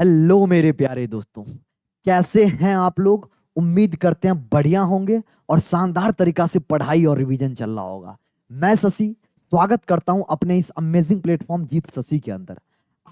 Hello मेरे प्यारे दोस्तों, कैसे हैं आप लोग। उम्मीद करते हैं बढ़िया होंगे और शानदार तरीका से पढ़ाई और रिवीजन चल रहा होगा। मैं शशि स्वागत करता हूं अपने इस अमेजिंग प्लेटफॉर्म जीत शशि के अंदर।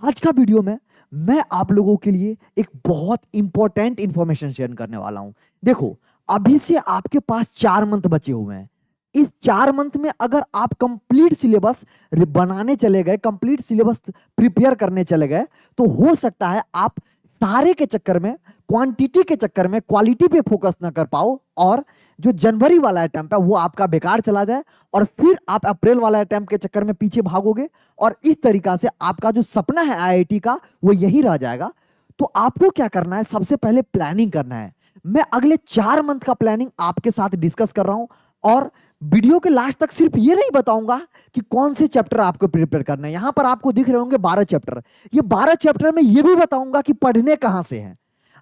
आज का वीडियो में मैं आप लोगों के लिए एक बहुत इंपॉर्टेंट इंफॉर्मेशन शेयर करने वाला हूं। देखो, अभी से आपके पास 4 मंथ बचे हुए हैं। इस 4 मंथ में अगर आप कंप्लीट सिलेबस बनाने चले गए, कंप्लीट सिलेबस प्रिपेयर करने चले गए, तो हो सकता है आप सारे के चक्कर में, क्वांटिटी के चक्कर में क्वालिटी पे फोकस ना कर पाओ और जो जनवरी वाला अटेम्प्ट है वो आपका बेकार चला जाए और फिर आप अप्रैल वाला अटेम्प्ट के चक्कर में पीछे भागोगे और इस तरीका से आपका जो सपना है आईआईटी का वो यही रह जाएगा। तो आपको क्या करना है, सबसे पहले प्लानिंग करना है। मैं अगले 4 मंथ का प्लानिंग आपके साथ डिस्कस कर रहा हूं और वीडियो के लास्ट तक सिर्फ ये नहीं बताऊंगा कि कौन से चैप्टर आपको प्रिपेयर करना है। यहां पर आपको दिख रहे होंगे 12 चैप्टर। ये 12 चैप्टर में ये भी बताऊंगा कि पढ़ने कहां से हैं।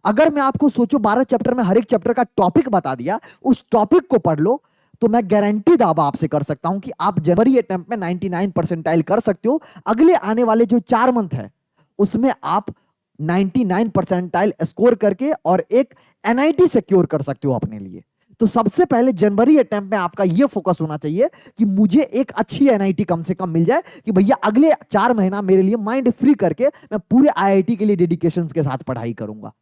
अगर मैं आपको सोचो 12 चैप्टर में हर एक चैप्टर का टॉपिक बता दिया, उस टॉपिक को पढ़ लो, तो मैं गारंटी दावा आपसे कर सकता हूं कि आप जनवरी अटेम्प्ट में 99 परसेंटाइल कर सकते हो। अगले आने वाले जो 4 मंथ है उसमें आप 99 परसेंटाइल स्कोर करके और एक एनआईटी सिक्योर कर सकते हो अपने लिए। तो सबसे पहले जनवरी अटेम्प्ट में आपका यह फोकस होना चाहिए कि मुझे एक अच्छी एनआईटी कम से कम मिल जाए कि भैया अगले 4 महीना मेरे लिए माइंड फ्री करके मैं पूरे आईआईटी के लिए डेडिकेशन के साथ पढ़ाई करूंगा।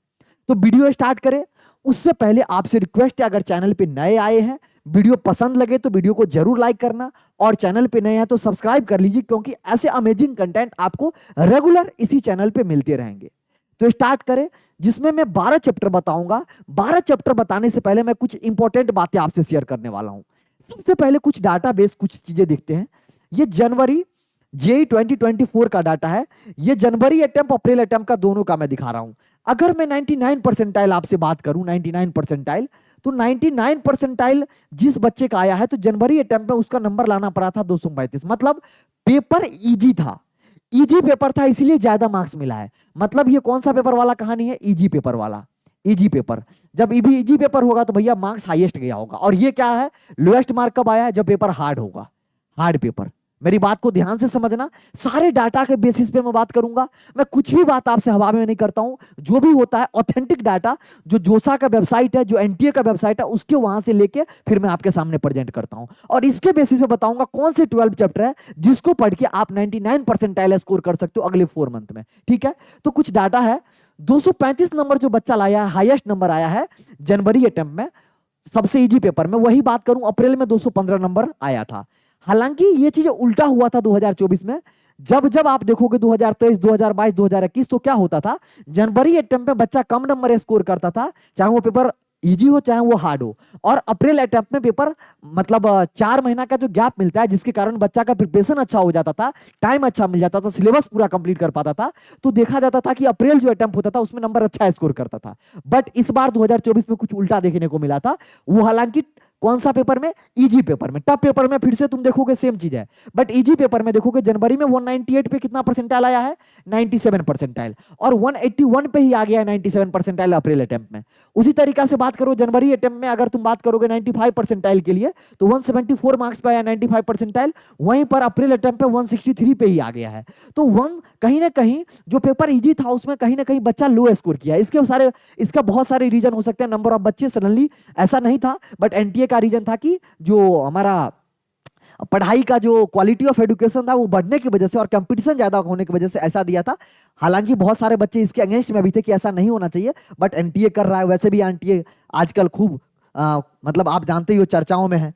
तो वीडियो स्टार्ट करें उससे पहले आपसे रिक्वेस्ट है, अगर चैनल पे नए आए हैं, वीडियो पसंद लगे तो वीडियो को जरूर लाइक करना और चैनल पे नए हैं तो सब्सक्राइब कर लीजिए, क्योंकि ऐसे अमेजिंग कंटेंट आपको रेगुलर इसी चैनल पे मिलते रहेंगे। तो स्टार्ट करें, जिसमें मैं 12 चैप्टर बताऊंगा। 12 चैप्टर बताने से पहले मैं कुछ इंपॉर्टेंट बातें आपसे शेयर करने वाला हूं। सबसे पहले कुछ डाटाबेस, कुछ चीजें देखते हैं। ये जनवरी जेई 2024 का डाटा है। ये जनवरी अटेम्प्ट अप्रैल अटेम्प्ट का दोनों का मैं दिखा रहा हूं। अगर मैं 99 परसेंटाइल आपसे बात करूं, 99 परसेंटाइल, तो 99 परसेंटाइल जिस बच्चे का आया है तो जनवरी अटेम्प्ट में उसका नंबर लाना पड़ा था 235। मतलब पेपर इजी था, इजी पेपर था, इसीलिए ज्यादा मार्क्स मिला है। मतलब ये कौन सा पेपर वाला कहानी है, इजी पेपर वाला। इजी पेपर, जब इजी पेपर होगा तो भैया मार्क्स हाईएस्ट गया होगा। और ये क्या है, लोएस्ट मार्क कब आया है, जब पेपर हार्ड होगा, हार्ड पेपर। मेरी बात को ध्यान से समझना, सारे डाटा के बेसिस पे मैं बात करूंगा। मैं कुछ भी बात आपसे हवा में नहीं करता हूं, जो भी होता है ऑथेंटिक डाटा, जो जोसा का वेबसाइट है, जो एनटीए का वेबसाइट है, उसके वहां से लेके फिर मैं आपके सामने प्रेजेंट करता हूं और इसके बेसिस पे बताऊंगा कौन से 12 चैप्टर है जिसको पढ़ के आप 99 परसेंटाइल स्कोर कर सकते हो अगले 4 मंथ में। ठीक है, तो कुछ डाटा है। 235 नंबर जो बच्चा लाया है, हाईएस्ट नंबर आया है जनवरी अटेम्प्ट में सबसे इजी पेपर में। वही बात करूं, अप्रैल में 215 नंबर आया था। हालांकि ये चीज उल्टा हुआ था 2024 में। जब जब आप देखोगे 2023, 2022, 2021, तो क्या होता था, जनवरी अटेम्प्ट में बच्चा कम नंबर स्कोर करता था, चाहे वो पेपर इजी हो चाहे वो हार्ड हो। और अप्रैल अटेम्प्ट में पेपर, मतलब 4 महीना का जो गैप मिलता है, जिसके कारण बच्चा का प्रिपरेशन अच्छा हो जाता था, टाइम अच्छा मिल जाता था, सिलेबस पूरा कंप्लीट कर पाता था, तो देखा जाता था कि अप्रैल जो अटेम्प्ट होता था उसमें नंबर अच्छा स्कोर करता था। बट इस बार 2024 में कुछ उल्टा देखने को मिला था। वो हालांकि कौन सा पेपर में, इजी पेपर में। टफ पेपर में फिर से तुम देखोगे सेम चीज है, बट इजी पेपर में देखोगे जनवरी में 198 पे कितना परसेंटाइल आया है, 97 परसेंटाइल, और 181 पे ही आ गया है 97 परसेंटाइल अप्रैल अटेम्प्ट में। उसी तरीका से बात करो जनवरी अटेम्प्ट में, अगर तुम बात करोगे 95 परसेंटाइल के लिए, तो 174 मार्क्स पे आया 95 परसेंटाइल। वहीं पर अप्रैल अटेम्प्ट पे 163 पे ही आ गया है। तो वन कहीं ना कहीं जो पेपर इजी था उसमें कहीं ना कहीं बच्चा लो स्कोर किया। इसका बहुत सारे रीजन हो सकते हैं। नंबर ऑफ बच्चे सडनली ऐसा नहीं था, बट एनटीए का रीजन था कि जो हमारा पढ़ाई का जो क्वालिटी ऑफ एजुकेशन था वो बढ़ने की वजह से और कंपटीशन ज्यादा होने की वजह से ऐसा दिया था। हालांकि बहुत सारे बच्चे इसके अगेंस्ट में भी थे कि ऐसा नहीं होना चाहिए, बट एनटीए कर रहा है। वैसे भी एनटीए आजकल खूब मतलब आप जानते ही हो, चर्चाओं में है।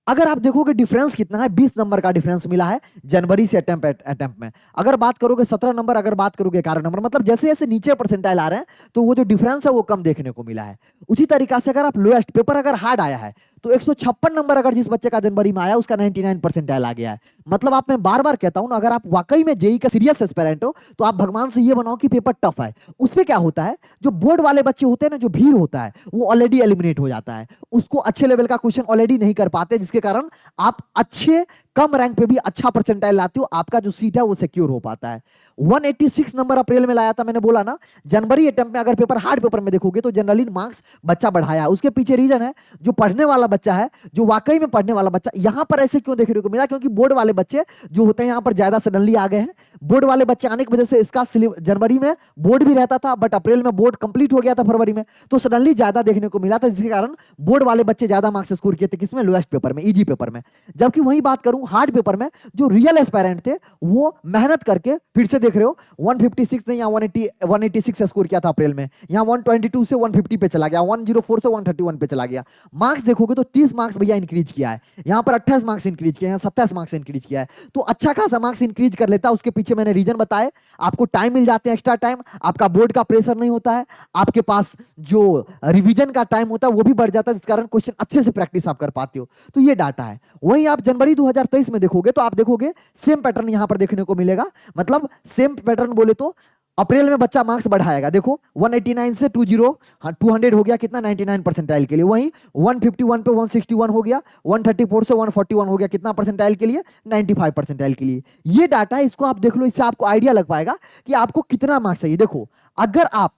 अगर आप देखोगे डिफरेंस कितना है, 20 नंबर का डिफरेंस मिला है जनवरी से अटेम्प्ट में। अगर बात करोगे 17 नंबर, अगर बात करोगे 11 नंबर, मतलब जैसे जैसे नीचे परसेंटाइल आ रहे हैं तो वो जो डिफरेंस है वो कम देखने को मिला है। उसी तरीका से अगर आप लोएस्ट पेपर अगर हार्ड आया है तो 156 नंबर अगर जिस बच्चे का जनवरी में आया उसका 99 परसेंटाइल आ गया है। मतलब आप, मैं बार बार कहता हूं ना, अगर आप वाकई में जेई का सीरियस एस्पिरेंट हो तो आप भगवान से ये बनाओ कि पेपर टफ है। उससे क्या होता है, जो बोर्ड वाले बच्चे होते हैं ना, जो भीड़ होता है वो ऑलरेडी एलिमिनेट हो जाता है, उसको अच्छे लेवल का क्वेश्चन ऑलरेडी नहीं कर पाते, जिसके कारण आप अच्छे कम रैंक पे भी अच्छा परसेंटाइल लाते हो, आपका जो सीट है वो सिक्योर हो पाता है। 186 नंबर अप्रैल में लाया था, मैंने बोला ना। जनवरी अटेम्प्ट में अगर पेपर हार्ड पेपर में देखोगे तो जनरली मार्क्स बच्चा बढ़ाया। उसके पीछे रीजन है, जो पढ़ने वाला बच्चा है, जो वाकई में पढ़ने वाला बच्चा, यहां पर ऐसे क्यों देखने को मिला? क्योंकि बोर्ड वाले बच्चे जो होते हैं यहां पर ज्यादा सडनली आ गए हैं। बोर्ड वाले बच्चे आने की वजह से इसका जनवरी में बोर्ड भी रहता था, बट अप्रैल में बोर्ड कंप्लीट हो गया था फरवरी में, तो सडनली ज्यादा देखने को मिला था, जिसके कारण बोर्ड वाले बच्चे ज्यादा मार्क्स स्कोर किए थे। किसमें? लोएस्ट पेपर में, इजी पेपर में। जबकि वही बात करूं हार्ड पेपर में, जो रियल एस्पायरेंट थे वो मेहनत करके, फिर से देख रहे हो 156 ने या 186 स्कोर किया था अप्रैल में, यहां 122 से 150 पे चला गया, 104 से 131 पे चला गया। मार्क्स देखोगे तो 30 मार्क्स भैया इंक्रीज किया है, यहां पर 28 मार्क्स इंक्रीज किया है, 27 मार्क्स इंक्रीज किया है, तो अच्छा खासा मार्क्स इंक्रीज कर लेता। उसके पीछे मैंने रीजन बताए, आपको टाइम मिल जाते हैं, एक्स्ट्रा टाइम, आपका बोर्ड का प्रेशर नहीं होता है, आपके पास जो रिवीजन का टाइम होता है वो भी बढ़ जाता है, जिस कारण क्वेश्चन अच्छे से प्रैक्टिस आप कर पाते हो। तो ये डाटा है। वहीं आप जनवरी 2023 में देखोगे तो आप देखोगे सेम पैटर्न यहां पर देखने को मिलेगा। मतलब सेम पैटर्न बोले तो अप्रैल में बच्चा मार्क्स बढ़ाएगा, देखो 189 से 200 हो गया, कितना? 99 परसेंटाइल के लिए। वहीं 151 पे 161 हो गया, 134 से 141 हो गया, कितना परसेंटाइल के लिए? 95 परसेंटाइल के लिए। ये डाटा है, इसको आप देख लो, इससे आपको आइडिया लग पाएगा कि आपको कितना मार्क्स चाहिए। देखो अगर आप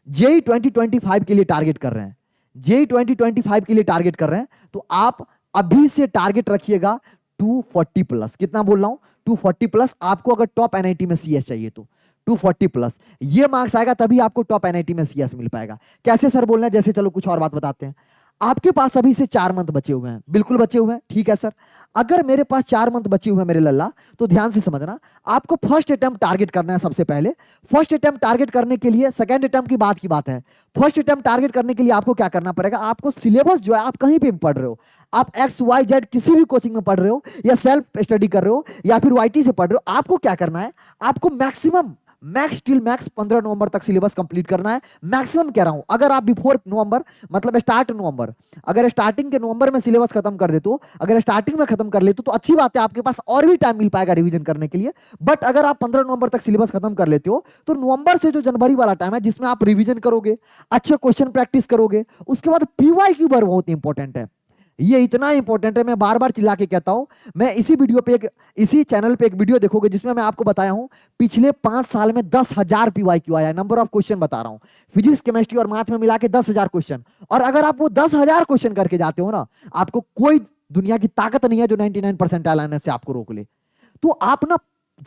जेई 2025 के लिए टारगेट कर रहे हैं, जेई 2025 के लिए टारगेट कर रहे हैं, तो आप अभी से टारगेट रखिएगा 240 प्लस। कितना बोल रहा हूं? 240 प्लस। आपको अगर टॉप एनआईटी में सीएस चाहिए तो 240 प्लस ये मार्क्स आएगा, तभी आपको टॉप एनआईटी में सीएस मिल पाएगा। कैसे सर बोलना है? जैसे चलो कुछ और बात बताते हैं। आपके पास अभी से 4 मंथ बचे हुए हैं, बिल्कुल बचे हुए हैं, ठीक है सर। अगर मेरे पास 4 मंथ बचे हुए हैं मेरे लल्ला, तो ध्यान से समझना, आपको फर्स्ट अटेम्प्ट टारगेट करना है सबसे पहले। फर्स्ट अटेम्प्ट टारगेट करने के लिए, सेकंड अटेम्प्ट की बात है, फर्स्ट अटेम्प्ट टारगेट करने के लिए आपको क्या करना पड़ेगा? आपको सिलेबस जो है, आप कहीं पे भी पढ़ रहे हो, आप XYZ किसी भी कोचिंग में पढ़ रहे हो, या सेल्फ स्टडी कर रहे हो, या फिर YT से पढ़ रहे हो, आपको क्या करना है? आपको मैक्सिमम मैक्स टिल मैक्स 15 नवंबर तक सिलेबस कंप्लीट करना है। मैक्सिमम कह रहा हूं, अगर आप बिफोर नवंबर, मतलब स्टार्ट नवंबर, अगर स्टार्टिंग के नवंबर में सिलेबस खत्म कर देते हो, अगर स्टार्टिंग में खत्म कर लेते हो तो अच्छी बात है, आपके पास और भी टाइम मिल पाएगा रिवीजन करने के लिए। बट अगर आप 15 नवंबर तक सिलेबस खत्म कर लेते हो, तो नवंबर से जो जनवरी वाला टाइम है, जिसमें आप रिवीजन करोगे, अच्छे क्वेश्चन प्रैक्टिस करोगे, उसके बाद PYQ पर बहुत इंपॉर्टेंट है। ये इतना इंपॉर्टेंट है, मैं बार बार चिल्ला के कहता हूं। मैं इसी वीडियो पे इसी चैनल पे एक वीडियो देखोगे जिसमें मैं आपको बताया हूं पिछले 5 साल में 10,000 PYQ आया है। नंबर ऑफ क्वेश्चन बता रहा हूं, फिजिक्स केमिस्ट्री और मैथ में मिला के 10,000 क्वेश्चन। और अगर आप वो 10,000 क्वेश्चन करके जाते हो ना, आपको कोई दुनिया की ताकत नहीं है जो 99 परसेंटाइल आने से आपको रोक ले। तो आप ना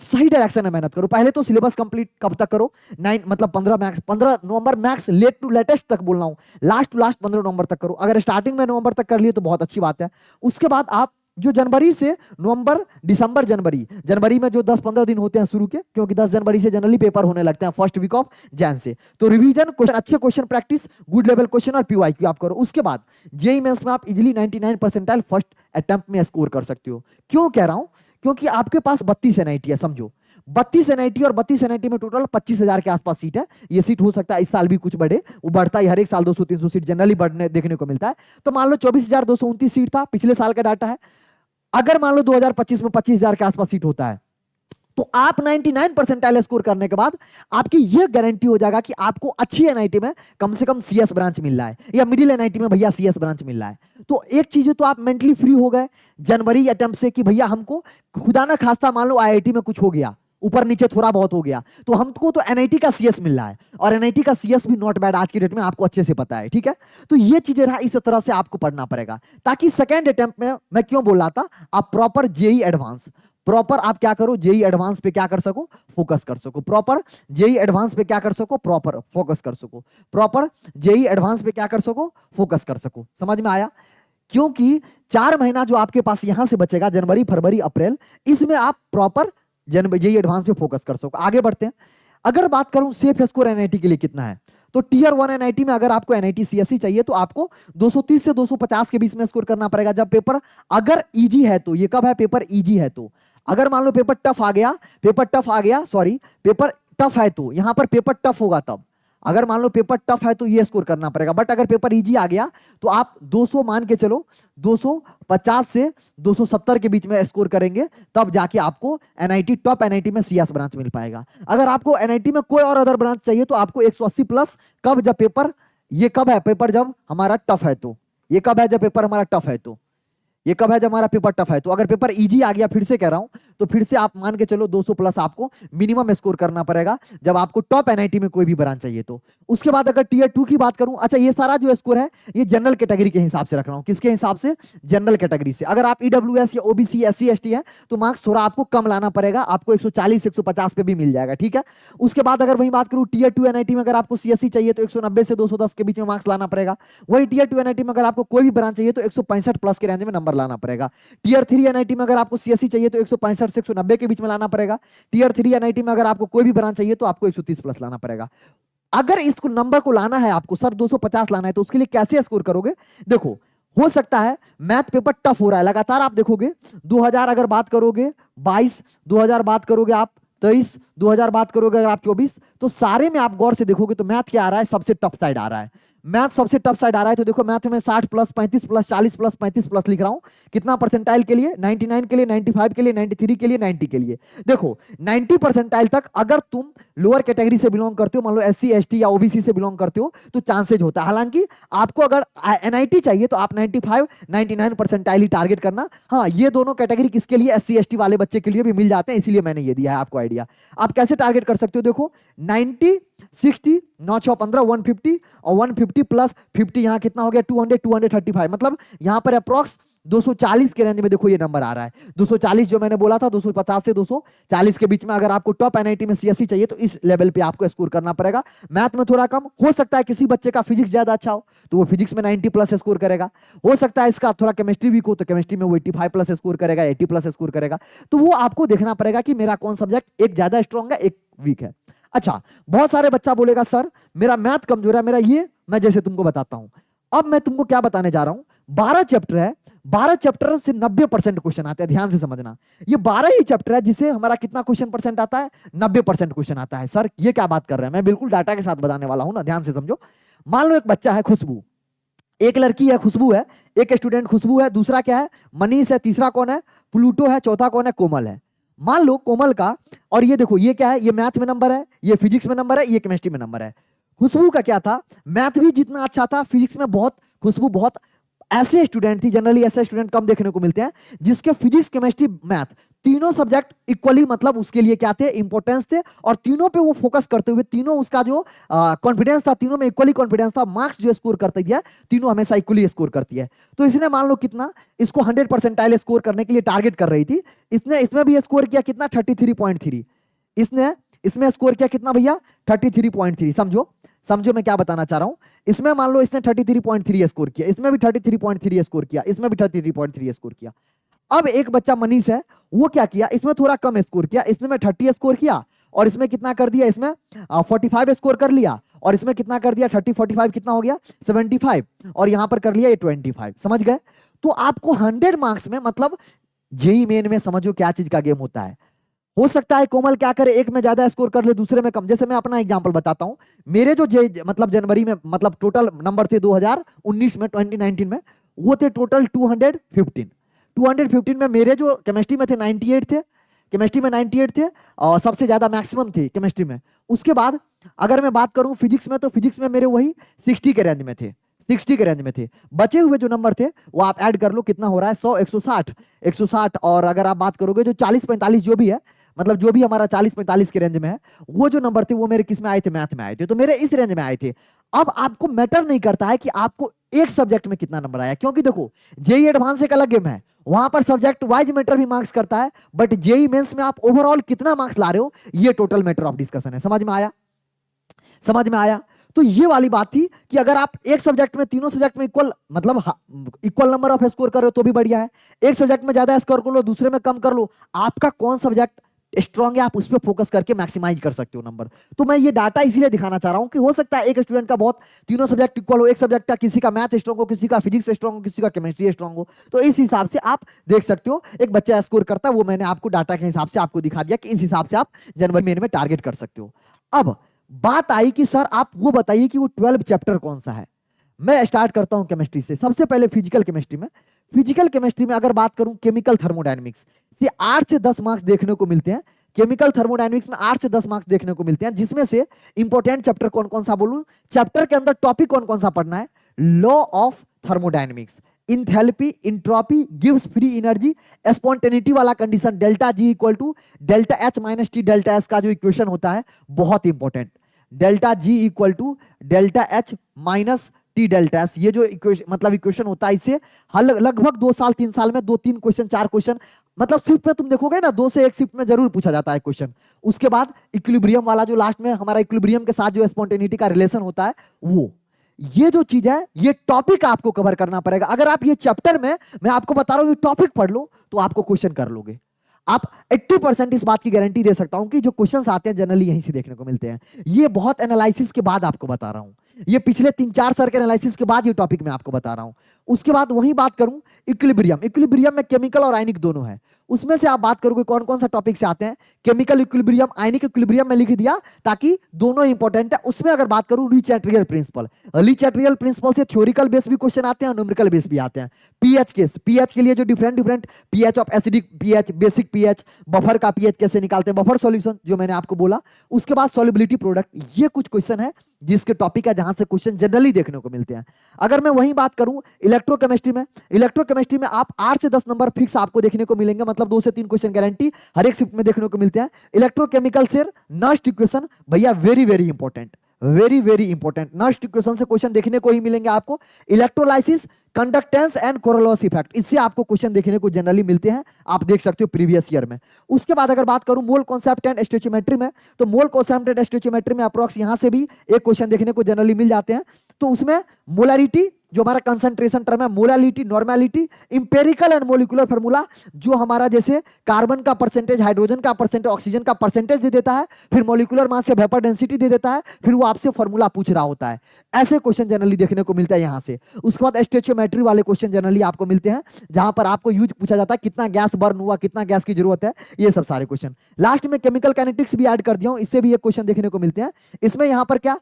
सही डायरेक्शन में मेहनत करो। पहले तो सिलेबस कंप्लीट कब तक करो? 9 मतलब 15 नवंबर मैक्स, लेट टू लेटेस्ट तक बोल रहा हूं, लास्ट टू लास्ट 15 नवंबर तक करो। अगर स्टार्टिंग में नवंबर तक कर लिए तो बहुत अच्छी बात है। उसके बाद आप जो जनवरी से नवंबर, दिसंबर, जनवरी में जो 10-15 दिन होते हैं शुरू के, क्योंकि 10 जनवरी से जनरली पेपर होने लगते हैं, फर्स्ट वीक ऑफ जैन से, तो रिवीजन, क्वेश्चन, अच्छे question practice, good level question और PYQ आप करो। उसके बाद जेईई मेंस में आप इजीली 99 परसेंटाइल फर्स्ट अटेम्प्ट में स्कोर कर सकते हो। क्यों कह रहा हूं? क्योंकि आपके पास 32 एनआईटी है, समझो 32 एनआईटी, और 32 एनआईटी में टोटल 25,000 के आसपास सीट है। ये सीट हो सकता है इस साल भी कुछ बढ़े, वो बढ़ता है हर एक साल, 200-300 सीट जनरली बढ़ने देखने को मिलता है। तो मान लो 24,229 सीट था, पिछले साल का डाटा है। अगर मान लो 2025 में 25,000 के आसपास सीट होता है, तो आप 99 परसेंटाइल स्कोर करने के बाद आपकी यह गारंटी हो जाएगा कि आपको अच्छी एनआईटी में कम से कम CS ब्रांच मिल रहा है, या मिडिल एनआईटी में भैया CS ब्रांच मिल रहा है। तो एक चीज तो आप मेंटली फ्री हो गए जनवरी अटेम्प्ट से कि भैया हमको खुदा ना खास्ता मान लो IIT में कुछ हो गया, ऊपर नीचे थोड़ा बहुत हो गया, तो हमको तो NIT का CS मिल रहा है, और NIT का CS भी नॉट बैड आज की डेट में, आपको अच्छे से पता है, ठीक है। तो ये चीजें रहा, इस तरह से आपको पढ़ना पड़ेगा, ताकि सेकेंड अटेम्प्ट में, मैं क्यों बोल रहा था, आप प्रॉपर जेईई एडवांस, प्रॉपर आप क्या करो, जेईई एडवांस पे क्या कर सको, फोकस कर सको, प्रॉपर जेईई एडवांस पे क्या कर सको, प्रॉपर फोकस कर सको, प्रॉपर जेईई एडवांस पे क्या कर सको, फोकस कर सको। समझ में आया? क्योंकि 4 महीना जो आपके पास यहां से बचेगा, जनवरी, फरवरी, अप्रैल, इसमें आप प्रॉपर जेईई एडवांस पे फोकस कर सको। आगे बढ़ते हैं। अगर बात करूं सेफ स्कोर एनआईटी के लिए कितना है, तो टियर 1 एनआईटी में अगर आपको एनआईटी सीएससी चाहिए तो आपको 230 से 250 के बीच में स्कोर करना पड़ेगा। जब पेपर अगर इजी है तो, ये कब है, पेपर इजी है तो, अगर मान लो पेपर टफ आ गया, पेपर टफ है तो, यहां पर पेपर टफ होगा तब, अगर मान लो पेपर टफ है तो ये स्कोर करना पड़ेगा। बट अगर पेपर इजी आ गया तो आप 200 मान के चलो, 250 से 270 के बीच में स्कोर करेंगे, तब जाके आपको एनआईटी, टॉप एनआईटी में सीएस ब्रांच मिल पाएगा। अगर आपको एनआईटी में कोई और अदर ब्रांच चाहिए तो आपको 180 प्लस, कब, जब पेपर, ये कब है, पेपर जब हमारा टफ है तो, ये कब है, जब पेपर हमारा टफ है तो, ये कब है, जब हमारा पेपर टफ है तो। अगर पेपर इजी आ गया, फिर से कह रहा हूं, तो फिर से आप मान के चलो 200 प्लस आपको मिनिमम स्कोर करना पड़ेगा जब आपको टॉप एनआईटी में कोई भी ब्रांच चाहिए तो। उसके बाद अगर टीयर 2 की बात करूं, अच्छा ये सारा जो स्कोर है ये जनरल कैटेगरी के हिसाब से रख रहा हूं। किसके हिसाब से? जनरल कैटेगरी से। अगर आप ईडब्ल्यूएस या ओबीसी एससी एसटी है तो मार्क्स थोड़ा आपको कम लाना पड़ेगा, आपको 140 150 पे भी मिल जाएगा, ठीक है। उसके बाद अगर वही बात करूं टीयर 2 एनआईटी में अगर आपको सीएससी चाहिए तो 190 से 210 के बीच में मार्क्स लाना पड़ेगा। वही टीयर 2 एनआईटी में अगर आपको कोई भी ब्रांच चाहिए तो 165 प्लस के रेंज में नंबर लाना पड़ेगा। टीयर 3 एनआईटी में अगर आपको सीएससी चाहिए तो 165 से 190 के बीच में लाना पड़ेगा। टीयर 3 एनआईटी में अगर आपको कोई भी ब्रांच चाहिए तो आपको 130 प्लस लाना पड़ेगा। अगर इस नंबर को लाना है आपको सर 250 लाना है तो उसके लिए कैसे स्कोर करोगे? देखो, हो सकता है मैथ पेपर टफ हो रहा है, लगातार आप देखोगे 2000 अगर बात करोगे 22, 2000 बात करोगे आप 23, 2000 बात करोगे अगर आप 24, तो सारे में आप गौर से देखोगे तो मैथ क्या आ रहा है? सबसे टफ साइड आ रहा है। मैथ सबसे टफ साइड आ रहा है। तो देखो मैथ में 60 प्लस 35 प्लस 40 प्लस 35 प्लस लिख रहा हूं। कितना परसेंटाइल के लिए? 99 के लिए, 95 के लिए, 93 के लिए, 90 के लिए। देखो 90 परसेंटाइल तक अगर तुम लोअर कैटेगरी से बिलोंग करते हो, मान लो एससी एसटी या ओबीसी से बिलोंग करते हो, तो चांसेज होता है। हालांकि आपको अगर एनआईटी चाहिए तो आप 95 99 परसेंटाइल ही टारगेट करना। हाँ, ये दोनों कैटेगरी किसके लिए? एससी एसटी वाले बच्चे के लिए भी मिल जाते हैं, इसीलिए मैंने ये दिया है आपको आइडिया। आप कैसे टारगेट कर सकते हो? देखो 90 60 9 6 15 150 और 150 प्लस 50 यहां कितना हो गया? 200 235, मतलब यहां पर अप्रॉक्स 240 के रेंज में देखो ये नंबर आ रहा है। 240 जो मैंने बोला था 250 से 240 के बीच में अगर आपको टॉप एनआईटी में सीएससी चाहिए तो इस लेवल पे आपको स्कोर करना पड़ेगा। मैथ में थोड़ा कम हो सकता है, किसी बच्चे का फिजिक्स ज्यादा अच्छा हो तो वो फिजिक्स में 90 प्लस स्कोर करेगा। हो सकता है इसका थोड़ा केमिस्ट्री वीक हो तो केमिस्ट्री में वो 85 प्लस स्कोर करेगा, 80 प्लस स्कोर करेगा। तो वो आपको देखना पड़ेगा कि मेरा कौन सब्जेक्ट एक ज्यादा स्ट्रॉन्ग है एक वीक है। अच्छा, बहुत सारे बच्चा बोलेगा सर मेरा मैथ कमजोर है, मेरा ये, मैं जैसे तुमको बताता हूं। अब मैं तुमको क्या बताने जा रहा हूं, 12 चैप्टर है, 12 चैप्टर से 90% क्वेश्चन आते हैं। ध्यान से समझना, ये 12 ही चैप्टर है जिसे हमारा कितना क्वेश्चन परसेंट आता है? 90% क्वेश्चन आता है। सर ये क्या बात कर रहे हैं? मैं बिल्कुल डाटा के साथ बताने वाला हूं ना, ध्यान से समझो। मान लो एक बच्चा है खुशबू, एक लड़की है खुशबू है, एक स्टूडेंट खुशबू है, दूसरा क्या है? मनीष है, तीसरा कौन है? प्लूटो है, चौथा कौन है? कोमल है। मान लो कोमल का, और ये देखो ये क्या है? ये मैथ में नंबर है, ये फिजिक्स में नंबर है, ये केमिस्ट्री में नंबर है। खुशबू का क्या था? मैथ भी जितना अच्छा था, फिजिक्स में बहुत, खुशबू बहुत ऐसे स्टूडेंट थी, जनरली ऐसे स्टूडेंट कम देखने को मिलते हैं जिसके फिजिक्स केमिस्ट्री मैथ तीनों सब्जेक्ट इक्वली, मतलब उसके लिए क्या थे? इंपॉर्टेंस थे, और तीनों पे वो फोकस करते हुए तीनों उसका जो कॉन्फिडेंस था, तीनों में इक्वली कॉन्फिडेंस था। मार्क्स जो स्कोर करती है तीनों हमेशा इक्वली स्कोर करती है। तो इसने मान लो कितना, इसको 100 परसेंटाइल स्कोर करने के लिए टारगेट कर रही थी, इसने इसमें भी स्कोर किया कितना? 33.3। इसने इसमें स्कोर किया कितना भैया? 33.3। समझो समझो मैं क्या बताना चाह रहा हूं। इसमें मान लो इसने 33.3 स्कोर किया, इसमें भी 33.3 स्कोर किया, इसमें भी 33.3 स्कोर किया। अब एक बच्चा मनीष है, वो क्या किया? इसमें थोड़ा कम स्कोर किया, इसमें 30 स्कोर किया, और इसमें कितना कर दिया? इसमें 45 स्कोर कर लिया, और इसमें कितना कर दिया? 30 45 कितना हो गया? 75, और यहां पर कर लिया ये 25। समझ गए? तो आपको 100 मार्क्स में, मतलब जेई मेन में समझो क्या चीज का गेम होता है। हो सकता है कोमल क्या करे, एक में ज्यादा स्कोर कर ले, दूसरे में कम। जैसे मैं अपना एग्जांपल बताता हूं, मेरे जो मतलब जनवरी में, मतलब टोटल नंबर थे 2019 में, 2019 में, वो थे टोटल 215। 215 में मेरे जो केमिस्ट्री में थे 98 थे, केमिस्ट्री में 98 थे, और सबसे ज्यादा मैक्सिमम थे केमिस्ट्री में। उसके बाद अगर मैं बात करूं फिजिक्स में, तो फिजिक्स में मेरे वही 60 के रेंज में थे, 60 के रेंज में थे। बचे हुए जो नंबर थे वो आप ऐड कर लो, कितना हो रहा है? 100 160 160। और अगर आप बात करोगे जो 40 45 जो भी है, मतलब जो भी हमारा 40 45 के रेंज में है, वो जो नंबर थे वो मेरे किस में आए थे? मैथ में आए थे, तो मेरे इस रेंज में आए थे। अब आपको मैटर नहीं करता है कि आपको एक सब्जेक्ट में कितना नंबर आया, क्योंकि देखो जेई एडवांस एक अलग गेम है, वहां पर सब्जेक्ट वाइज मैटर भी मार्क्स करता है, बट जेई मेंस में आप ओवरऑल कितना मार्क्स ला रहे हो, ये टोटल मैटर ऑफ डिस्कशन है। समझ में आया? समझ में आया? तो ये वाली बात थी कि अगर आप एक सब्जेक्ट में, तीनों सब्जेक्ट में इक्वल, मतलब इक्वल नंबर ऑफ स्कोर कर रहे हो तो भी बढ़िया है। एक सब्जेक्ट में ज्यादा स्कोर कर लो, दूसरे में कम कर लो, आपका कौन सब्जेक्ट स्ट्रॉन्ग है आप उस पर फोकस करके मैक्सिमाइज कर सकते हो नंबर। तो मैं ये डाटा इसीलिए दिखाना चाह रहा हूं कि हो सकता है एक स्टूडेंट का बहुत तीनों सब्जेक्ट इक्वल हो, एक सब्जेक्ट का किसी का मैथ स्ट्रॉन्ग हो, किसी का फिजिक्स स्ट्रॉन्ग हो, किसी का केमिस्ट्री स्ट्रॉन्ग हो, तो इस हिसाब से आप देख सकते हो एक बच्चा स्कोर करता है, वो मैंने आपको डाटा के हिसाब से आपको दिखा दिया कि इस हिसाब से आप जनवरी महीने में टारगेट कर सकते हो। अब बात आई कि सर आप वो बताइए कि वो 12 चैप्टर कौन सा है। मैं स्टार्ट करता हूं केमिस्ट्री से। सबसे पहले फिजिकल केमिस्ट्री में, फिजिकल केमिस्ट्री में अगर बात करूं केमिकल थर्मोडायनेमिक्स से 8 से 10 मार्क्स देखने को मिलते हैं। केमिकल थर्मोडायनेमिक्स में 8 से 10 मार्क्स देखने को मिलते हैं, जिसमें से इंपॉर्टेंट चैप्टर कौन कौन सा बोलूं? चैप्टर के अंदर टॉपिक कौन कौन सा पढ़ना है? Law of thermodynamics, enthalpy, entropy, गिव्स फ्री एनर्जी, स्पॉन्टेनिटी वाला condition delta G equal to delta H minus T delta S का जो इक्वेशन होता है बहुत important, delta G equal to delta H minus T delta S, ये जो equation मतलब इक्वेशन होता है इससे हल लगभग 2 साल 3 साल में 2 3 क्वेश्चन 4 क्वेश्चन मतलब शिफ्ट में तुम देखोगे ना 2 से 1 शिफ्ट में जरूर पूछा जाता है क्वेश्चन। उसके बाद इक्विलिब्रियम वाला जो लास्ट में हमारा इक्विलिब्रियम के साथ जो स्पॉन्टेनिटी का रिलेशन होता है वो, ये जो चीज है ये टॉपिक आपको कवर करना पड़ेगा। अगर आप ये चैप्टर में मैं आपको बता रहा हूं ये टॉपिक पढ़ लो तो आपको क्वेश्चन कर लोगे। आप 80% इस बात की गारंटी दे सकता हूं कि जो क्वेश्चंस आते हैं जनरली यहीं से देखने को मिलते हैं। ये बहुत एनालिसिस के बाद आपको बता रहा हूं, ये पिछले 3-4 साल के एनालिसिस के बाद ये टॉपिक मैं आपको बता रहा हूं। उसके बाद वही बात करूं इक्विलिब्रियम, इक्विलिब्रियम में केमिकल और आयनिक दोनों है, उसमें से आप बात करोगे कौन कौन सा टॉपिक से आते हैं, केमिकल इक्विलिब्रियम, आयनिक इक्विलिब्रियम में लिख दिया ताकि दोनों इंपॉर्टेंट है। उसमें अगर बात करूं लीचैट्रियल प्रिंसिपल, लीचैट्रियल प्रिंसिपल से थ्योरिकल बेस भी क्वेश्चन आते हैं, न्यूमेरिकल बेस भी आते हैं। पीएच केस, पीएच के लिए जो different different pH of acidic pH, basic pH, buffer का पीएच कैसे निकालते हैं, बफर सॉल्यूशन जो मैंने आपको बोला। उसके बाद सॉल्युबिलिटी प्रोडक्ट, ये कुछ क्वेश्चन है जिसके टॉपिक है जहां से क्वेश्चन जनरली देखने को मिलते हैं। अगर मैं वही बात करूं इलेक्ट्रोकेमिस्ट्री में, इलेक्ट्रोकेमिस्ट्री में आप 8 से 10 नंबर फिक्स आपको देखने को मिलेंगे, मतलब 2 से 3 क्वेश्चन गारंटी हर एक शिफ्ट में देखने को मिलते हैं। इलेक्ट्रोकेमिकल से नस्ट इक्वेशन भैया very very important, very very important, Nernst equation से क्वेश्चन देखने को ही मिलेंगे आपको। Electrolysis, conductance and Kohlrausch effect, इससे आपको क्वेश्चन देखने को जनरली मिलते हैं, आप देख सकते हो प्रीवियस ईयर में। उसके बाद अगर बात करूं मोल कॉन्सेप्ट एंड स्टोइचियोमेट्री में, तो मोल कॉन्सेप्ट एंड स्टोइचियोमेट्री में अप्रोक्स यहां से भी एक क्वेश्चन देखने को जनरली मिल जाते हैं। तो उसमें मोलरिटी जो हमारा कंसंट्रेशन टर्म है, molality, normality, empirical and molecular formula, जो हमारा जैसे कार्बन का परसेंटेज, हाइड्रोजन का परसेंटेज, ऑक्सीजन का परसेंटेज दे देता है, फिर मोलिकुलर मास से वेपर डेंसिटी दे देता है, फिर वो आपसे फार्मूला पूछ रहा होता है। ऐसे क्वेश्चन जनरली देखने को मिलता है यहां से। उसके बाद स्टोइचियोमेट्री वाले क्वेश्चन जनरली आपको मिलते हैं जहां पर आपको यूज पूछा जाता है कितना गैस बर्न हुआ, कितना गैस की जरूरत है, ये सब सारे क्वेश्चन। लास्ट में केमिकल काइनेटिक्स भी ऐड कर दिया हूं, इससे भी एक क्वेश्चन देखने को मिलते हैं। इसमें यहां पर क्या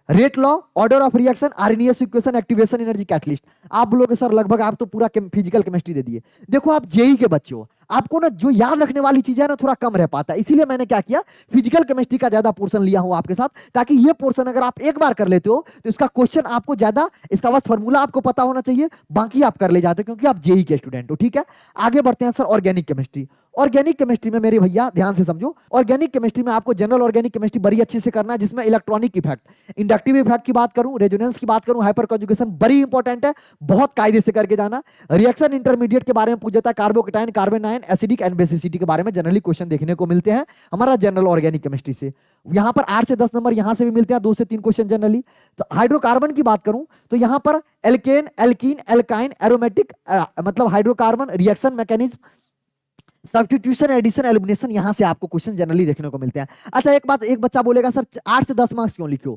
rate law, order of reaction, RNS equation, activation energy, catalyst. आप बोलोगे सर लगभग आप तो पूरा फिजिकल केमिस्ट्री दे दिए। देखो आप जेई के बच्चे हो, आपको ना जो याद रखने वाली चीज है ना थोड़ा कम रह पाता है, इसीलिए मैंने क्या किया फिजिकल केमिस्ट्री का ज्यादा पोर्शन लिया हूं आपके साथ, ताकि ये पोर्शन अगर आप एक बार कर लेते हो तो इसका क्वेश्चन आपको ज्यादा, इसका बस फॉर्मूला आपको पता होना चाहिए, बाकी आप कर ले जाते हो क्योंकि आप जेई के स्टूडेंट हो। ठीक है, आगे बढ़ते हैं sir organic chemistry. Organic chemistry में मेरे भैया ध्यान से समझो, ऑर्गेनिक केमिस्ट्री में आपको जनरल ऑर्गेनिक केमिस्ट्री बड़ी अच्छी से करना है, जिसमें इलेक्ट्रॉनिक इफेक्ट, इंडक्टिव इफेक्ट की बात करूं, रेजोनेंस की बात करूं, हाइपर कॉन्जुगेशन बड़ी इंपॉर्टेंट है, बहुत कायदे से करके जाना। रिएक्शन इंटरमीडिएट के बारे में पूछ जाता है, carbocation, carbon ion, acidic and basicity के बारे में जनरली क्वेश्चन देखने को मिलते हैं हमारा जनरल ऑर्गेनिक केमिस्ट्री से। यहां पर 8 से 10 नंबर यहां से भी मिलते हैं, 2 से 3 क्वेश्चन जनरली। तो हाइड्रोकार्बन की बात करूं तो यहां पर एल्केन, एल्कीन, एल्काइन, एरोमेटिक मतलब hydrocarbon, reaction mechanism, substitution, addition, elimination, यहां से आपको क्वेश्चन जनरली देखने को मिलते हैं। अच्छा एक बात, एक बच्चा बोलेगा सर 8 से 10 मार्क्स क्यों लिखे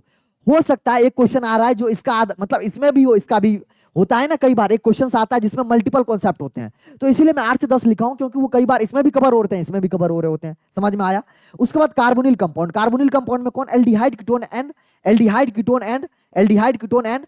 हो सकता है एक क्वेश्चन आ रहा है जो इसका मतलब इसमें भी हो, इसका भी होता है ना, कई बार एक क्वेश्चन आता है जिसमें मल्टीपल कॉन्सेप्ट होते हैं, तो इसीलिए मैं 8 से 10 लिखा हूं क्योंकि वो कई बार इसमें भी कवर होते हैं, इसमें भी कवर हो रहे होते हैं। समझ में आया? उसके बाद कार्बोनिल कंपाउंड, कार्बोनिल कंपाउंड में कौन, aldehyde ketone and aldehyde ketone and aldehyde ketone and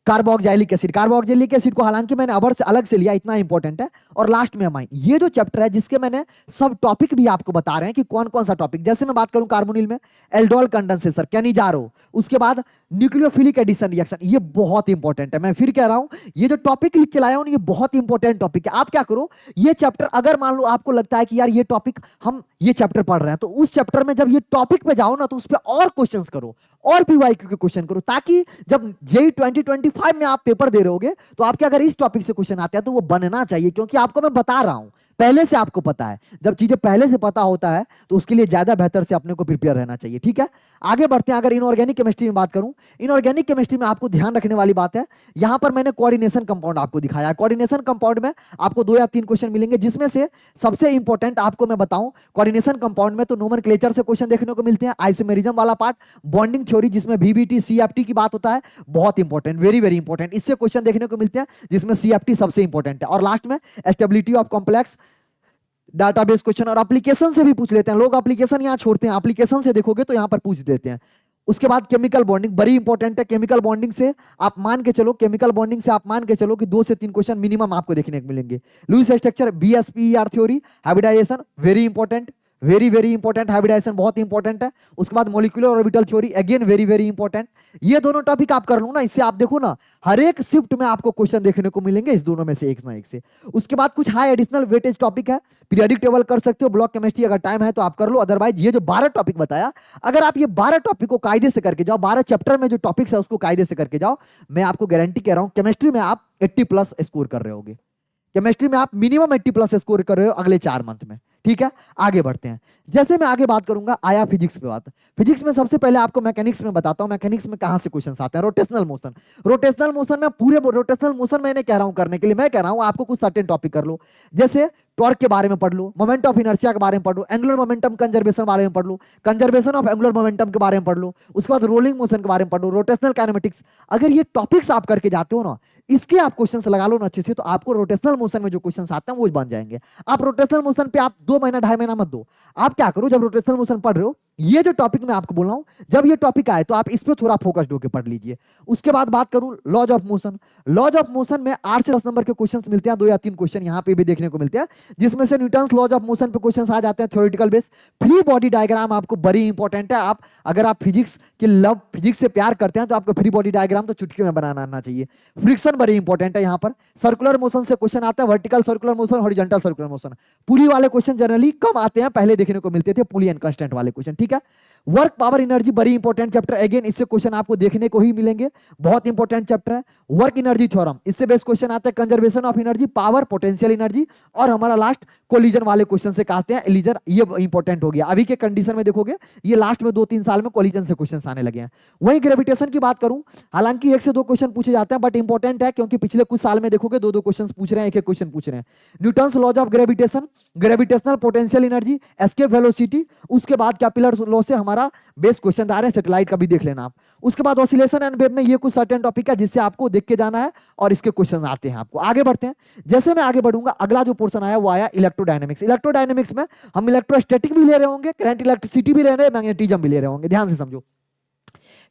carboxylic acid, carboxylic acid को हालांकि मैंने अबर से अलग से लिया, इतना इंपॉर्टेंट है। और लास्ट में अमाइन, ये जो चैप्टर है जिसके मैंने सब टॉपिक भी आपको बता रहे हैं कि कौन कौन सा टॉपिक, जैसे मैं बात करूं कार्बोनिल में एल्डोल कंडेंसेशन, कैनिजारो, उसके बाद न्यूक्लियोफिलिक एडिशन रिएक्शन, ये बहुत इंपॉर्टेंट है। मैं फिर कह रहा हूं ये जो टॉपिक लिख के लाया हूं ये बहुत इंपॉर्टेंट टॉपिक है। आप क्या करो, ये चैप्टर अगर मान लो आपको लगता है कि यार ये टॉपिक हम ये चैप्टर पढ़ रहे हैं, तो उस चैप्टर में जब ये टॉपिक पे जाओ ना तो उस पर और क्वेश्चंस करो और पीवाईक्यू के क्वेश्चन करो, ताकि जब जेईई 2025 में आप पेपर दे रहे होगे तो आपके अगर इस टॉपिक से क्वेश्चन आते हैं तो वो बनना चाहिए, क्योंकि आपको मैं बता रहा हूं पहले से आपको पता है। जब चीजें पहले से पता होता है तो उसके लिए ज्यादा बेहतर से अपने को प्रिपेयर रहना चाहिए। ठीक है, आगे बढ़ते हैं। अगर इनऑर्गेनिक केमिस्ट्री में बात करूं, इनऑर्गेनिक केमिस्ट्री में आपको ध्यान रखने वाली बात है, यहां पर मैंने कोऑर्डिनेशन कंपाउंड आपको दिखाया है। कोऑर्डिनेशन कंपाउंड में आपको 2 या 3 क्वेश्चन मिलेंगे, जिसमें से सबसे इंपॉर्टेंट आपको मैं बताऊं, कोऑर्डिनेशन कंपाउंड में तो नोमेनक्लेचर से क्वेश्चन देखने को मिलते हैं, आइसोमेरिज्म वाला पार्ट, बॉन्डिंग थ्योरी जिसमें VBT CFT की बात होता है, बहुत इंपॉर्टेंट, वेरी वेरी इंपॉर्टेंट, इससे क्वेश्चन देखने को मिलते हैं जिसमें CFT सबसे इंपॉर्टेंट है। और लास्ट में stability of complex database question, और एप्लीकेशन से भी पूछ लेते हैं लोग, एप्लीकेशन यहां छोड़ते हैं, एप्लीकेशन से देखोगे तो यहां पर पूछ देते हैं। उसके बाद केमिकल बॉन्डिंग बड़ी इंपॉर्टेंट है, केमिकल बॉन्डिंग से आप मान के चलो, केमिकल बॉन्डिंग से आप मान के चलो कि 2 से 3 क्वेश्चन मिनिमम आपको देखने को मिलेंगे। Lewis structure, BSPER theory, hybridisation very important, very very important, hybridisation बहुत इंपॉर्टेंट है। उसके बाद molecular orbital theory again very very important. ये दोनों टॉपिक आप कर लो ना, इससे आप देखो ना हर एक शिफ्ट में आपको क्वेश्चन देखने को मिलेंगे इस दोनों में से एक ना एक से। उसके बाद कुछ हाई एडिशनल वेटेज टॉपिक है, पीरियोडिक टेबल कर सकते हो, ब्लॉक केमिस्ट्री अगर टाइम है तो आप कर लो, अदरवाइज ये जो 12 टॉपिक बताया, अगर आप ये 12 टॉपिक को कायदे से करके जाओ, 12 चैप्टर में जो टॉपिक्स है उसको कायदे से करके जाओ, मैं आपको गारंटी कह रहा हूं केमिस्ट्री में आप 80 प्लस स्कोर कर रहे होगे। केमिस्ट्री में आप मिनिमम 80 प्लस स्कोर कर रहे हो अगले 4 मंथ में। ठीक है, आगे बढ़ते हैं। जैसे मैं आगे बात करूंगा, आया फिजिक्स पे बात। फिजिक्स में सबसे पहले आपको मैकेनिक्स में बताता हूं, मैकेनिक्स में कहां से क्वेश्चंस आते हैं। रोटेशनल मोशन, रोटेशनल मोशन में पूरे रोटेशनल मोशन मैंने कह रहा हूं करने के लिए, मैं कह रहा हूं आपको कुछ सर्टेन टॉपिक कर लो, जैसे टॉर्क के बारे में पढ़ लो, मोमेंट ऑफ इनर्शिया के बारे में पढ़ लो, एंगुलर मोमेंटम कंजर्वेशन बारे में पढ़ लो, कंजर्वेशन ऑफ एंगुलर मोमेंटम के बारे में पढ़ लो, उसके बाद रोलिंग मोशन के बारे में पढ़ लो, रोटेशनल काइनेमेटिक्स। अगर ये टॉपिक्स आप करके जाते हो ना, इसके आप क्वेश्चंस लगा लो ना अच्छे से, तो आपको रोटेशनल मोशन में जो क्वेश्चंस आते हैं वो बन जाएंगे। आप रोटेशनल मोशन पे आप 2 महीना 2.5 महीना मत दो, आप क्या करो, जब रोटेशनल मोशन पढ़ रहे हो, ये जो टॉपिक मैं आपको बोल रहा हूं, जब ये टॉपिक आए तो आप इस पे थोड़ा फोकस्ड होकर पढ़ लीजिए। उसके बाद बात करूं laws of motion, laws of motion में 8 से 10 नंबर के क्वेश्चंस मिलते हैं, 2 या 3 क्वेश्चन यहां पे भी देखने को मिलते हैं, जिसमें से न्यूटन्स लॉज ऑफ मोशन पे क्वेश्चंस आ जाते हैं theoretical base. Free body diagram आपको बड़ी इंपॉर्टेंट है। आप अगर आप फिजिक्स के लव, फिजिक्स से प्यार करते हैं तो आपको फ्री बॉडी डायग्राम तो चुटकी में बनाना आना चाहिए। फ्रिक्शन बड़ी इंपॉर्टेंट है। यहाँ पर सर्कुलर मोशन से क्वेश्चन आता है, vertical circular motion, horizontal circular motion. Pulley वाले क्वेश्चन जनरली कम आते हैं, पहले देखने को मिलते थे पुली एंड कांस्टेंट वाले क्वेश्चन। ठीक है, वर्क पावर एनर्जी बड़ी इंपॉर्टेंट चैप्टर, अगेन इससे क्वेश्चन आपको देखने को ही मिलेंगे, बहुत इंपॉर्टेंट चैप्टर है। वर्क एनर्जी थ्योरम, इससे बेस्ट क्वेश्चन आता है, conservation of energy, power, potential energy, और हमारा लास्ट कोलिजन वाले क्वेश्चन से कहते हैं एलिजन, ये इंपॉर्टेंट हो गया। अभी के कंडीशन में देखोगे ये लास्ट में 2-3 साल में कोलिजन से क्वेश्चन आने लगे हैं। वहीं ग्रेविटेशन की बात करूं, हालांकि 1 से 2 क्वेश्चन पूछे जाते हैं, बट इंपॉर्टेंट है क्योंकि पिछले कुछ साल में देखोगे 2-2 क्वेश्चन पूछ रहे हैं, 1-1 क्वेश्चन पूछ रहे हैं। Newton's laws of gravitation, gravitational potential energy, escape velocity, उसके बाद कैपिलर लॉ से हमारा बेस्ट क्वेश्चन आ रहे हैं, सैटेलाइट का भी देख लेना आप। उसके बाद ऑसिलेशन एंड वेव में ये कुछ सर्टेन टॉपिक है जिससे आपको देख के जाना है और इसके क्वेश्चन आते हैं आपको। आगे बढ़ते हैं। जैसे मैं आगे बढ़ूंगा, अगला जो पोर्शन आया वो आया इलेक्ट्रोडायनेमिक्स। इलेक्ट्रोडायनेमिक्स में हम इलेक्ट्रोस्टैटिक भी ले रहे होंगे, करंट इलेक्ट्रिसिटी भी ले रहे हैं, मैग्नेटिज्म भी ले रहे होंगे। ध्यान से समझो,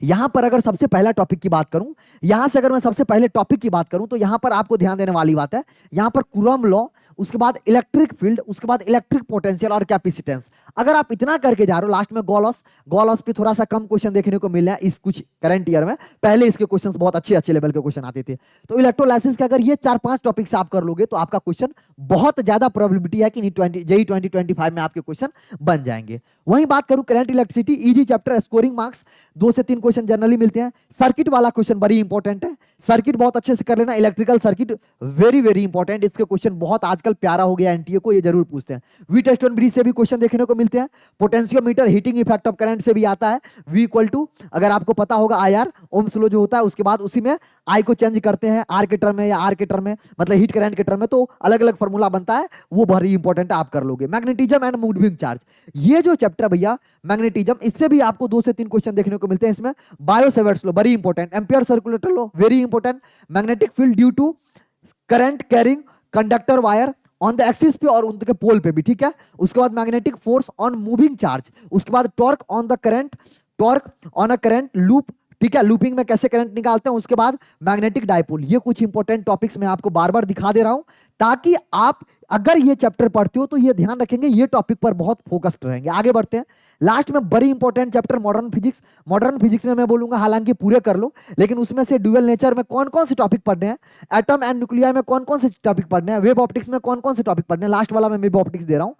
यहां पर अगर सबसे पहला टॉपिक की बात करूं, यहां से अगर मैं सबसे पहले टॉपिक की बात करूं तो यहां पर आपको ध्यान देने वाली बात है, यहां पर कूलॉम लॉ, उसके बाद इलेक्ट्रिक फील्ड, उसके बाद इलेक्ट्रिक पोटेंशियल और कैपेसिटेंस। अगर आप इतना करके जा रहे हो, लास्ट में गॉलॉस, गॉलॉस पे थोड़ा सा कम क्वेश्चन देखने को मिल रहा है इस कुछ करंट ईयर में, पहले इसके क्वेश्चंस बहुत अच्छे अच्छे लेवल के क्वेश्चन आते थे। तो इलेक्ट्रोलाइसिस के अगर ये 4-5 टॉपिक से आप कर लोगे तो आपका क्वेश्चन बहुत ज्यादा प्रोबेबिलिटी है कि जेईई 2025 में आपके क्वेश्चन बन जाएंगे। वहीं बात करूं current electricity, easy chapter, scoring marks 2 से 3 क्वेश्चन जनरली मिलते हैं। सर्किट वाला क्वेश्चन बड़ी इंपॉर्टेंट है, सर्किट बहुत अच्छे से कर लेना। Electrical circuit very very important, इसके क्वेश्चन बहुत आजकल प्यारा हो गया, एनटीए को ये जरूर पूछते हैं। वी टेस्ट ऑन ब्रिज से भी क्वेश्चन देखने को मिलते हैं। Potentiometer, heating effect of current से भी आता है। V इक्वल टू, अगर आपको पता होगा IR, ओम्स लॉ जो होता है, उसके बाद उसी में I को चेंज करते हैं R के टर्म में या R के टर्म में, मतलब हीट करंट के टर्म में, तो अलग अलग फॉर्मूला बनता है, वो बड़ी इंपॉर्टेंट है, आप कर लोगे। मैग्नेटिज्म एंड मूविंग चार्ज, ये जो चैप्टर भैया मैग्नेटिज्म, इससे भी आपको 2 से 3 क्वेश्चन देखने को मिलते हैं। इसमें बायो-सेवर्ट्स लॉ बड़ी important, ampere circulator law very important, magnetic field due to current carrying conductor wire on the axis पे और उनके पोल पे भी। ठीक है, उसके बाद magnetic force on moving charge, उसके बाद torque on the current, torque on a current loop. ठीक है, लूपिंग में कैसे करंट निकालते हैं, उसके बाद मैग्नेटिक डायपोल। ये कुछ इंपॉर्टेंट टॉपिक्स मैं आपको बार बार दिखा दे रहा हूं, ताकि आप अगर ये चैप्टर पढ़ते हो तो ये ध्यान रखेंगे, ये टॉपिक पर बहुत फोकस्ड रहेंगे। आगे बढ़ते हैं। लास्ट में बड़ी important chapter modern physics. Modern physics में मैं बोलूंगा हालांकि पूरे कर लो, लेकिन उसमें से ड्यूअल नेचर में कौन कौन से टॉपिक पढ़ने हैं, एटम एंड न्यूक्लियर में कौन कौन से टॉपिक पढ़ने हैं, वेव ऑप्टिक्स में कौन कौन से टॉपिक पढ़ने हैं, लास्ट वाला मैं वेव ऑप्टिक्स दे रहा हूं।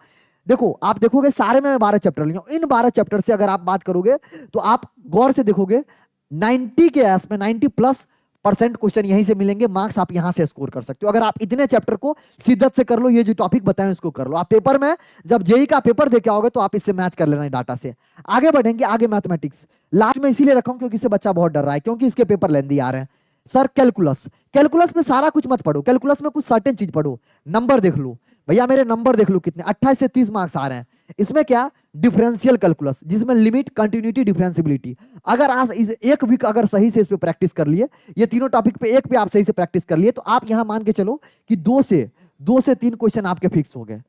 देखो, आप देखोगे सारे में 12 चैप्टर लिए, इन 12 चैप्टर से अगर आप बात करोगे तो आप गौर से देखोगे 90 के आस में 90+% क्वेश्चन यहीं से मिलेंगे, मार्क्स आप यहां से स्कोर कर सकते हो। अगर आप इतने चैप्टर को शिद्दत से कर लो, ये जो टॉपिक बताएं उसको कर लो, आप पेपर में जब जेईई का पेपर देके आओगे तो आप इससे मैच कर लेना डाटा से। आगे बढ़ेंगे, आगे मैथमेटिक्स लास्ट में इसीलिए रखा हूं क्योंकि इससे बच्चा बहुत डर रहा है, क्योंकि इसके पेपर लेंदी आ रहे हैं। सर कैलकुलस, कैलकुलस में सारा कुछ मत पढ़ो, कैलकुलस में कुछ सर्टेन चीज पढ़ो। नंबर देख लो भैया, मेरे नंबर देख लो कितने, 28 से 30 मार्क्स आ रहे हैं। इसमें क्या, डिफरेंशियल कैलकुलस, जिसमें लिमिट, कंटिन्यूटी, डिफरेंशियबिलिटी। अगर आप एक वीक अगर सही से इस पे प्रैक्टिस कर लिए, ये तीनों टॉपिक पे एक पे आप सही से प्रैक्टिस कर लिए, तो आप यहां मान के चलो कि 2 से 3 क्वेश्चन आपके फिक्स हो गए।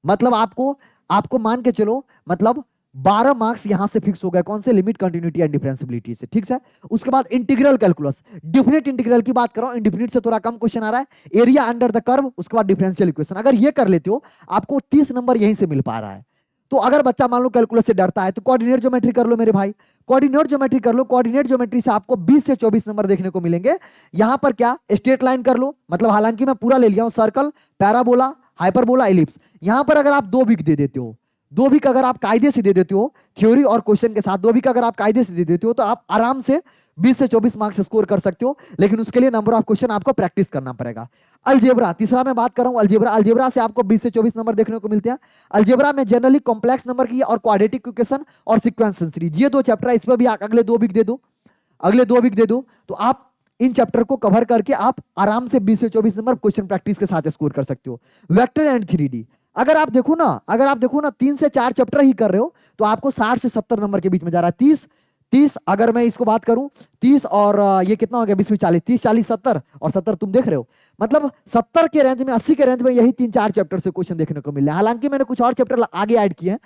मतलब आपको मान के चलो, मतलब 12 मार्क्स यहां से फिक्स हो गए। कौन से, लिमिट, कंटिन्यूटी एंड डिफरेंशियबिलिटी से। ठीक है, उसके बाद इंटीग्रल कैलकुलस, डिफिनिट इंटीग्रल की बात करो, इंडिफिनिट से थोड़ा कम क्वेश्चन आ रहा है। एरिया अंडर द कर्व, उसके बाद डिफरेंशियल इक्वेशन। अगर ये कर लेते हो आपको 30 नंबर यहीं से मिल पा रहा है। तो अगर बच्चा मान लो कैलकुलस से डरता है तो कोऑर्डिनेट ज्योमेट्री कर लो मेरे भाई, कोऑर्डिनेट ज्योमेट्री कर लो। कोऑर्डिनेट ज्योमेट्री से आपको 20 से 24 नंबर देखने को मिलेंगे। यहां पर क्या स्ट्रेट लाइन कर लो, मतलब हालांकि मैं पूरा ले लिया हूं, सर्कल, पैराबोला, हाइपरबोला, एलिप्स। यहां पर अगर आप 2 वीक दे देते हो, 2 वीक अगर आप कायदे से दे देते हो थ्योरी और क्वेश्चन के साथ, 2 वीक अगर आप कायदे से दे देते हो तो आप आराम से 20 से 24 मार्क्स स्कोर कर सकते हो। लेकिन उसके लिए नंबर ऑफ क्वेश्चन आपको प्रैक्टिस करना पड़ेगा। अलजेब्रा, तीसरा मैं बात कर रहा हूं अलजेब्रा। अलजेब्रा से आपको 20 से 24 नंबर देखने को मिलते हैं। अलजेब्रा में जनरली कॉम्प्लेक्स नंबर की और क्वाड्रेटिक इक्वेशन और सीक्वेंस सीरीज, ये 2 चैप्टर है। इस पर भी आप अगले 2 वीक दे दो, अगले 2 वीक दे दो, तो आप इन चैप्टर को कवर करके आप आराम से 20 से 24 नंबर क्वेश्चन प्रैक्टिस के साथ स्कोर कर सकते हो। वेक्टर एंड 3D, अगर आप देखो ना 3 से 4 चैप्टर ही कर रहे हो तो आपको 60 से 70 नंबर के बीच में जा रहा है। 30 अगर मैं इसको बात करूं, 30 और ये कितना हो गया 20 में 40, 30 40 70 और 70 तुम देख रहे हो, मतलब 70 के रेंज में, 80 के रेंज में यही 3-4 चैप्टर से क्वेश्चन देखने को मिल रहा है। हालांकि मैंने कुछ और चैप्टर आगे ऐड किए हैं।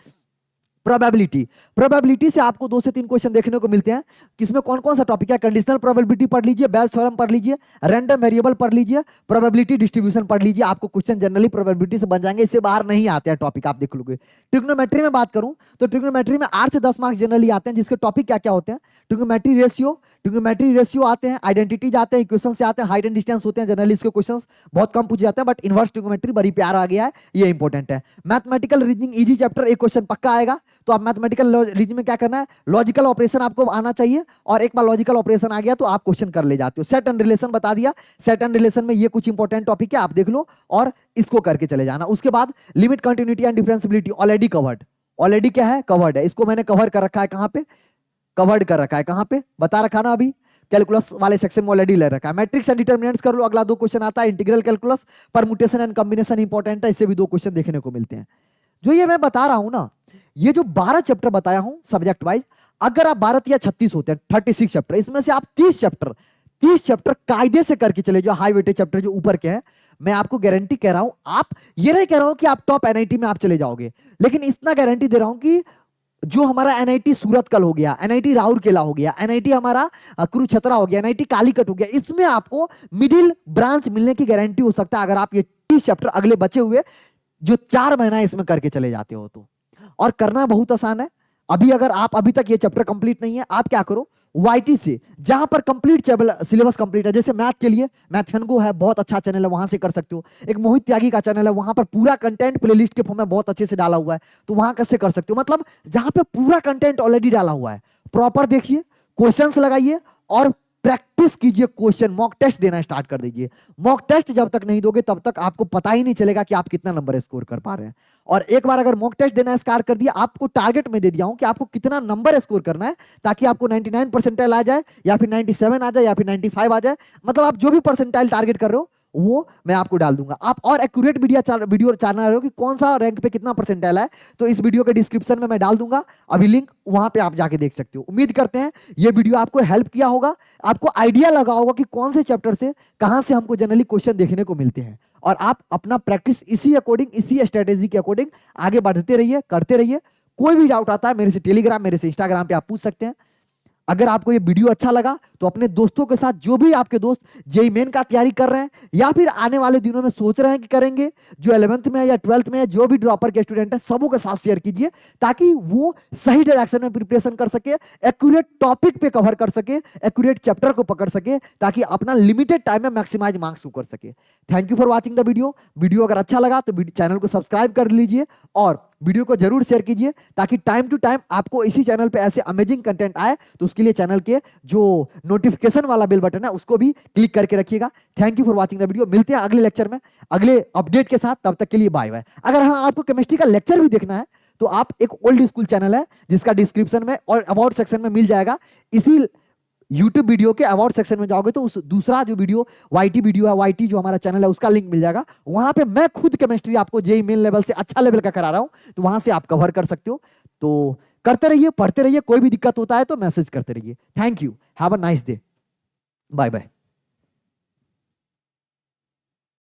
प्रोबेबिलिटी से आपको 2 से 3 क्वेश्चन देखने को मिलते हैं। किसमें कौन कौन सा टॉपिक है, कंडीशनल प्रोबेबिलिटी पढ़ लीजिए, बेल्स थ्योरम पढ़ लीजिए, रैंडम वेरिएबल पढ़ लीजिए, प्रोबेबिलिटी डिस्ट्रीब्यूशन पढ़ लीजिए। आपको क्वेश्चन जनरली प्रोबेबिलिटी से बन जाएंगे, इससे बाहर नहीं आते हैं टॉपिक, आप देख लोगे। ट्रिग्नोमेट्री में बात करूं तो ट्रिग्नोमेट्री में 8 से 10 मार्क्स जनरली आते हैं, जिसके टॉपिक क्या क्या होते हैं, ट्रिग्नोमेट्री रेशियो आते हैं, आइडेंटिटीज आते हैं, इक्वेशन से आते हैं, हाइट एंड डिस्टेंस होते हैं। जनरली इसके क्वेश्चंस बहुत कम पूछे जाते हैं, बट इनवर्स ट्रिग्नोमेट्री बड़ी प्यार आ गया है, ये इंपॉर्टेंट है। मैथमेटिकल रीजनिंग इजी चैप्टर, एक क्वेश्चन पक्का आएगा। तो आप मैथमेटिकल रीजनिंग में क्या करना है, लॉजिकल ऑपरेशन आपको आना चाहिए, और एक बार लॉजिकल ऑपरेशन आ गया तो आप क्वेश्चन कर ले जाते हो। सेट एंड रिलेशन बता दिया, सेट एंड रिलेशन में ये कुछ इंपॉर्टेंट टॉपिक है, आप देख लो और इसको करके चले जाना। उसके बाद limit, continuity and differentiability already covered, already क्या है, कवर्ड है। इसको मैंने कवर कर रखा है, कहां पे कवर्ड कर रखा है, कहां पे बता रखा ना, अभी कैलकुलस वाले सेक्शन में ऑलरेडी ले रखा है। मैट्रिक्स एंड डिटरमिनेंट्स कर लो, अगला 2 क्वेश्चन आता है। Integral calculus, permutation and combination important है, इससे भी 2 क्वेश्चन देखने को मिलते हैं। जो ये मैं बता रहा हूं ना, ये जो 12 चैप्टर बताया हूं सब्जेक्ट वाइज, अगर आप 12 या 36 होते हैं, 36 चैप्टर, इसमें से आप 30 चैप्टर कायदे से करके चले जाओ, हाई वेटेज चैप्टर जो ऊपर के हैं, मैं आपको गारंटी कह रहा हूं, आप ये नहीं कह रहा हूं कि आप टॉप एनआईटी में आप चले जाओगे, लेकिन इतना गारंटी दे रहा हूं कि जो हमारा एनआईटी सूरतकल हो गया, एनआईटी राउरकेला हो गया, एनआईटी हमारा कुरुक्षेत्र हो गया, एनआईटी कालीकट हो गया, इसमें आपको मिडिल ब्रांच मिलने की गारंटी हो सकता है अगर आप ये 30 चैप्टर अगले बचे हुए जो 4 महीना इसमें करके चले जाते हो तो। और करना बहुत आसान है। अभी अगर आप अभी तक ये चैप्टर कंप्लीट नहीं है, आप क्या करो, वाईटी से जहां पर कंप्लीट सिलेबस कंप्लीट है, जैसे मैथ के लिए मैथनगो है, बहुत अच्छा चैनल है, वहां से कर सकते हो। एक मोहित त्यागी का चैनल है, वहां पर पूरा कंटेंट प्लेलिस्ट के फॉर्म में बहुत अच्छे से डाला हुआ है, तो वहां कैसे कर सकते हो, मतलब जहां पे पूरा कंटेंट ऑलरेडी डाला हुआ है, प्रॉपर देखिए, क्वेश्चंस लगाइए और प्रैक्टिस कीजिए। क्वेश्चन मॉक टेस्ट देना स्टार्ट कर दीजिए। मॉक टेस्ट जब तक नहीं दोगे तब तक आपको पता ही नहीं चलेगा कि आप कितना नंबर स्कोर कर पा रहे हैं। और एक बार अगर मॉक टेस्ट देना स्टार्ट कर दिया, आपको टारगेट में दे दिया हूं कि आपको कितना नंबर स्कोर करना है, ताकि आपको 99 परसेंटाइल आ जाए, या फिर 97 आ जाए, या फिर 95 आ जाए, मतलब आप जो भी परसेंटाइल टारगेट कर रहे हो वो मैं आपको डाल दूंगा। आप और एक्यूरेट वीडियो जानना रहे हो कि कौन सा रैंक पे कितना परसेंटाइल है, तो इस वीडियो के डिस्क्रिप्शन में मैं डाल दूंगा अभी लिंक, वहां पे आप जाके देख सकते हो। उम्मीद करते हैं ये वीडियो आपको हेल्प किया होगा, आपको आइडिया लगा होगा कि कौन से चैप्टर से कहां से हमको जनरली क्वेश्चन देखने को मिलते हैं, और आप अपना प्रैक्टिस इसी अकॉर्डिंग, इसी स्ट्रेटेजी के अकॉर्डिंग आगे बढ़ते रहिए, करते रहिए। कोई भी डाउट आता है मेरे से टेलीग्राम, मेरे से इंस्टाग्राम पे आप पूछ सकते हैं। अगर आपको ये वीडियो अच्छा लगा तो अपने दोस्तों के साथ, जो भी आपके दोस्त जेईई मेन का तैयारी कर रहे हैं या फिर आने वाले दिनों में सोच रहे हैं कि करेंगे, जो 11th में है या 12th में है, जो भी ड्रॉपर के स्टूडेंट है, सबों के साथ शेयर कीजिए, ताकि वो सही डायरेक्शन में प्रिपरेशन कर सके, एक्यूरेट टॉपिक पे कवर कर सके, एक्यूरेट चैप्टर को पकड़ सके, ताकि अपना लिमिटेड टाइम में मैक्सिमाइज मार्क्स कर सके। Thank you for watching the video अगर अच्छा लगा तो चैनल को सब्सक्राइब कर लीजिए और वीडियो को जरूर शेयर कीजिए, ताकि टाइम टू टाइम आपको इसी चैनल पे ऐसे अमेजिंग कंटेंट आए। तो उसके लिए चैनल के जो नोटिफिकेशन वाला बेल बटन है उसको भी क्लिक करके रखिएगा। Thank you for watching the video. मिलते हैं अगले लेक्चर में अगले अपडेट के साथ, तब तक के लिए बाय बाय। अगर हाँ आपको केमिस्ट्री का लेक्चर भी देखना है तो आप एक ओल्ड स्कूल चैनल है जिसका डिस्क्रिप्शन में और अबाउट सेक्शन में मिल जाएगा, इसी YouTube वीडियो के अवार्ड सेक्शन में जाओगे तो उस दूसरा जो वीडियो YT वीडियो है, YT जो हमारा चैनल है, उसका लिंक मिल जाएगा। वहां पे मैं खुद केमिस्ट्री आपको जेईई मेन लेवल से अच्छा लेवल का करा रहा हूं, तो वहां से आप कवर कर सकते हो। तो करते रहिए, पढ़ते रहिए, कोई भी दिक्कत होता है तो मैसेज करते रहिए। Thank you, have a nice day, bye bye.